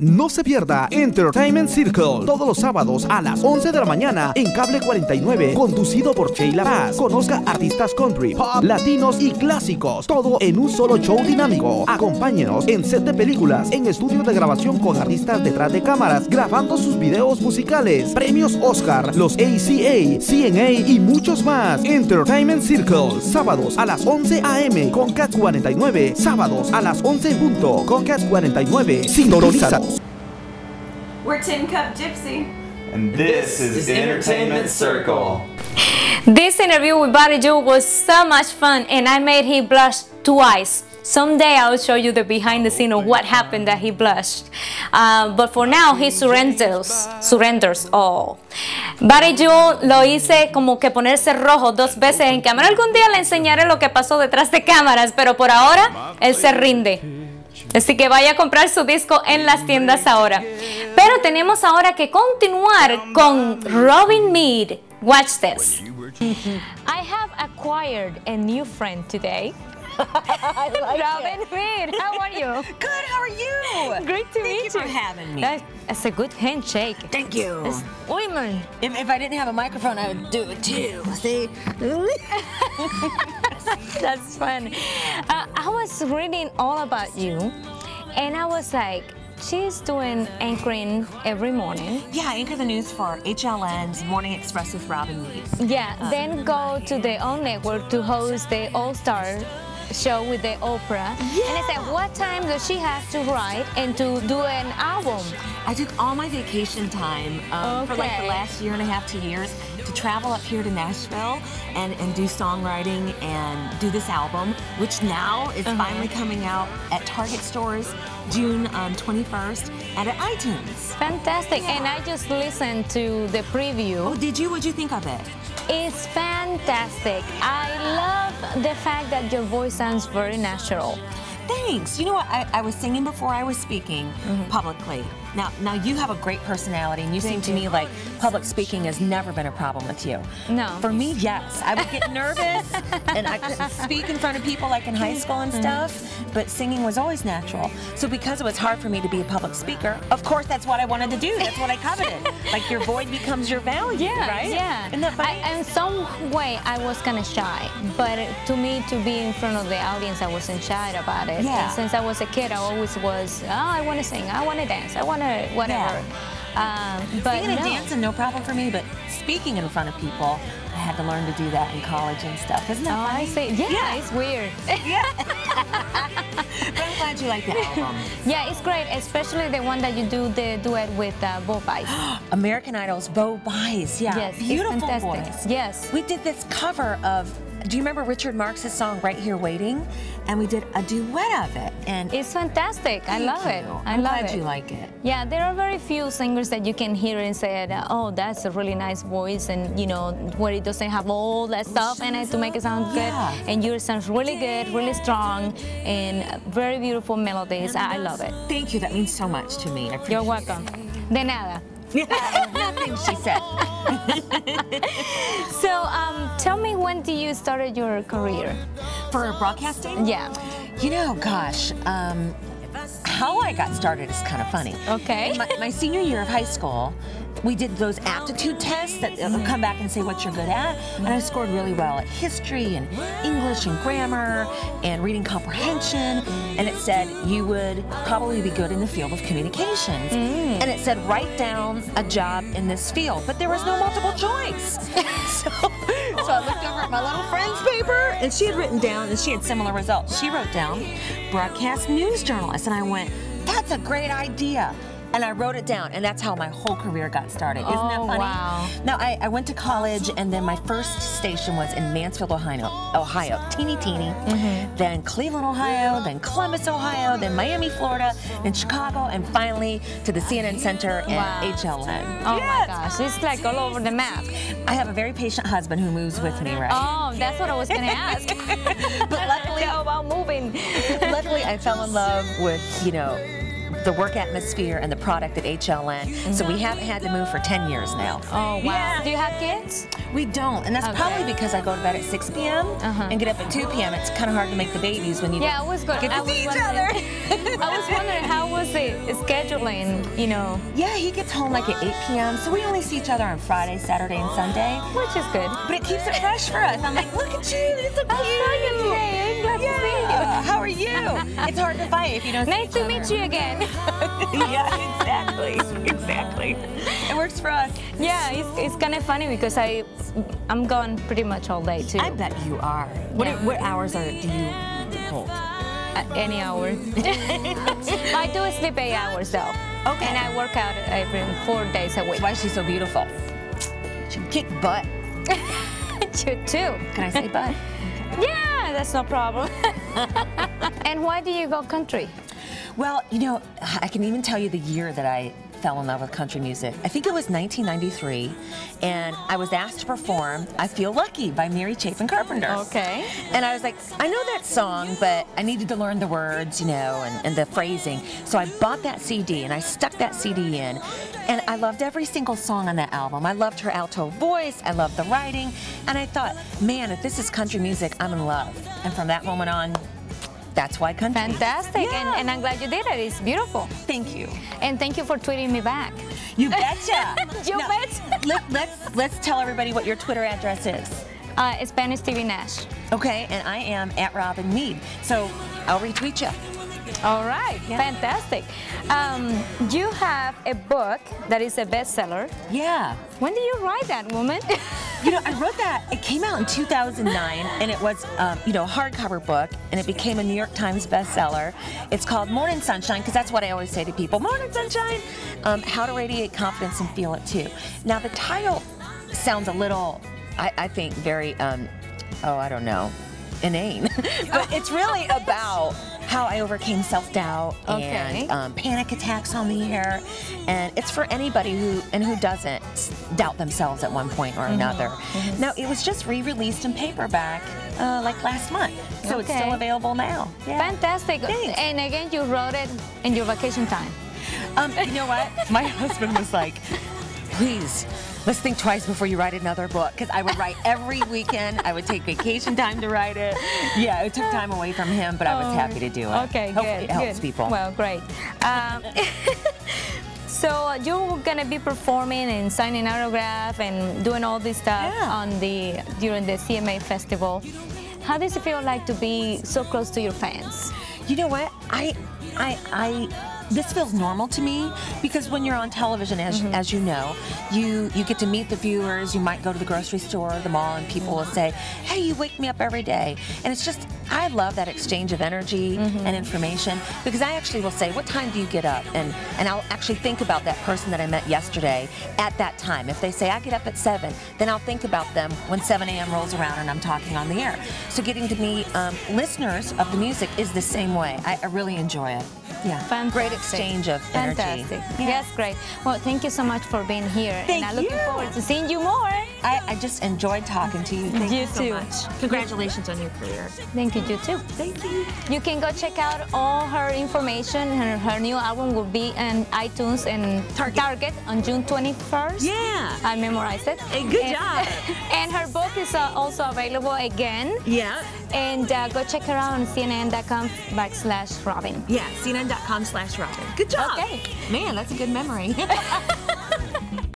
No se pierda Entertainment Circle todos los sábados a las 11 de la mañana en Cable 49, conducido por Sheyla Paz. Conozca artistas country, pop, latinos y clásicos, todo en un solo show dinámico. Acompáñenos en set de películas, en estudios de grabación con artistas detrás de cámaras, grabando sus videos musicales, premios Oscar, los ACA, CNA y muchos más. Entertainment Circle, sábados a las 11 a.m. con Cat 49, sábados a las 11 en punto con Cat 49. Sintonizados. We're Tin Cup Gypsy. And this is Entertainment Circle. This interview with Buddy Joe was so much fun, and I made him blush twice. Someday I'll show you the behind the scene of what happened that he blushed. But for now, he surrenders all. Buddy Joe lo hice como que ponerse rojo 2 veces en cámara. Algún día le enseñaré lo que pasó detrás de cámaras, pero por ahora, él se rinde. Así que vaya a comprar su disco en las tiendas ahora. Pero tenemos ahora que continuar con Robin Meade. Watch this. I have acquired a new friend today. Robin Meade, how are you? Good, how are you? Great to meet you. Thank you for having me. That's a good handshake. Thank you. Women. If I didn't have a microphone, I would do it too. See? That's fun. I was reading all about you, and I was like, she's doing anchoring every morning. Yeah, I anchor the news for HLN's Morning Express with Robin Meade. Yeah, then go to their own network to host the All-Star show with the Oprah. Yeah. And I said, what time does she have to write and to do an album? I took all my vacation time for like the last 1.5 to 2 years to travel up here to Nashville and do songwriting and do this album, which now is finally coming out at Target stores June 21st and at iTunes. Fantastic. Yeah. And I just listened to the preview. Oh, did you? What'd you think of it? It's fantastic. I love the fact that your voice sounds very natural. Thanks. You know what? I was singing before I was speaking publicly. Now you have a great personality, and you seem to me like public speaking has never been a problem with you. No. For me, yes. I would get nervous, and I couldn't speak in front of people like in high school and stuff, but singing was always natural. So because it was hard for me to be a public speaker, of course that's what I wanted to do. That's what I coveted. Like your void becomes your value, right? Yeah. Isn't that funny? In some way, I was kind of shy, but to me, to be in front of the audience, I wasn't shy about it. Yeah. And since I was a kid, I always was, oh, I want to sing, I want to dance, I want to whatever. Yeah. But singing and dancing, no problem for me, but speaking in front of people, I had to learn to do that in college and stuff. Isn't that funny? I see. Yeah, it's weird. Yeah. But I'm glad you like the album. Yeah, it's great, especially the one that you do the duet with Bo Bice. American Idol's Bo Bice. Yeah, yes, beautiful it's fantastic. voice. Yes. We did this cover of, do you remember Richard Marx's song Right Here Waiting? And we did a duet of it. And it's fantastic. I love it. I'm glad you like it. Yeah, there are very few singers that you can hear and say, oh, that's a really nice voice, and you know, where it doesn't have all that stuff in it to make it sound good. And yours sounds really good, really strong, and very beautiful melodies. I love it. Thank you. That means so much to me. I appreciate You're welcome. De nada. Nothing, she said. So, tell me, when do you started your career? For broadcasting? Yeah. You know, gosh, how I got started is kind of funny. Okay. In my senior year of high school, we did those aptitude tests that will come back and say what you're good at, and I scored really well at history and English and grammar and reading comprehension, and it said you would probably be good in the field of communications. And it said write down a job in this field, but there was no multiple choice. So I looked over at my little friend's paper, and she had written down, and she had similar results. She wrote down broadcast news journalist, and I went, that's a great idea. And I wrote it down, and that's how my whole career got started. Isn't that funny? Wow. Now, I went to college, and then my first station was in Mansfield, Ohio, teeny. Then Cleveland, Ohio, then Columbus, Ohio, then Miami, Florida, then Chicago, and finally to the CNN Center and HLN. Oh my gosh, it's like all over the map. I have a very patient husband who moves with me, right? Oh, that's what I was going to ask. But luckily, how about moving? Luckily, I fell in love with, you know, the work atmosphere and the product at HLN. So we haven't had to move for 10 years now. Oh, wow. Yeah. Do you have kids? We don't, and that's probably because I go to bed at 6 p.m. and get up at 2 p.m. It's kind of hard to make the babies when you I was good. get to see each other. I was wondering how was it scheduling, you know? Yeah, he gets home like at 8 p.m. So we only see each other on Friday, Saturday, and Sunday. Which is good. But it keeps it fresh for us. I'm like, look at you, it's so cute. I'm glad to see you. How are you? It's hard to fight if you don't. Nice to meet you again. Yeah, exactly. It works for us. Yeah, it's kind of funny because I'm gone pretty much all day too. I bet you are. What hours do you hold? Any hour. I do sleep 8 hours though. Okay. And I work out every 4 days a week. That's why she's so beautiful. She can kick butt. You too. Can I say butt? Yeah, that's no problem. And why do you go country? Well, you know, I can even tell you the year that I fell in love with country music. I think it was 1993, and I was asked to perform I Feel Lucky by Mary Chapin Carpenter. Okay. And I was like, I know that song, but I needed to learn the words, you know, and the phrasing. So I bought that CD, and I stuck that CD in, and I loved every single song on that album. I loved her alto voice, I loved the writing, and I thought, man, if this is country music, I'm in love. And from that moment on, that's why country. Fantastic, Yeah. and I'm glad you did it. It's beautiful. Thank you. And thank you for tweeting me back. You betcha. You Now, betcha. let's tell everybody what your Twitter address is. Spanish TV Nash. Okay, and I am at Robin Meade, so I'll retweet you. All right, Yeah. fantastic. You have a book that is a bestseller. Yeah. When did you write that, woman? You know, I wrote that. It came out in 2009, and it was, you know, a hardcover book, and it became a New York Times bestseller. It's called Morning Sunshine, because that's what I always say to people. Morning Sunshine. How to radiate confidence and feel it too. Now, the title sounds a little, I think, very, I don't know, inane. But it's really about how I overcame self-doubt Okay. and panic attacks on the air, and it's for anybody who doesn't doubt themselves at one point or another. Now, it was just re-released in paperback like last month, so it's Okay. still available now. Yeah. Fantastic. Thanks. And again, you wrote it in your vacation time. You know what? My husband was like, please, let's think twice before you write another book, because I would write every weekend. I would take vacation time to write it. Yeah, it took time away from him, but I was happy to do it. Okay, Hopefully good. it helps good. people. Well, great. So you're gonna be performing and signing autograph and doing all this stuff Yeah. during the CMA festival. How does it feel like to be so close to your fans? You know what? This feels normal to me, because when you're on television, as you know, you get to meet the viewers. You might go to the grocery store or the mall, and people will say, hey, you wake me up every day. And it's just, I love that exchange of energy and information, because I actually will say, what time do you get up? And I'll actually think about that person that I met yesterday at that time. If they say, I get up at 7, then I'll think about them when 7 a.m. rolls around and I'm talking on the air. So getting to meet listeners of the music is the same way. I really enjoy it. Yeah. Fantastic. Great exchange of energy. Fantastic. Yeah. Yes, great. Well, thank you so much for being here. Thank and I'm looking you. forward to seeing you more. I just enjoyed talking to you. Thank You you so too. much. Congratulations on your career. Thank you, you too. Thank you. You can go check out all her information. Her new album will be in iTunes and Target on June 21st. Yeah. I memorized it. Hey, good job. And her book is also available again. Yeah. And go check her out on CNN.com/Robin. Yeah, CNN.com/Robin. Good job. Okay. Man, that's a good memory.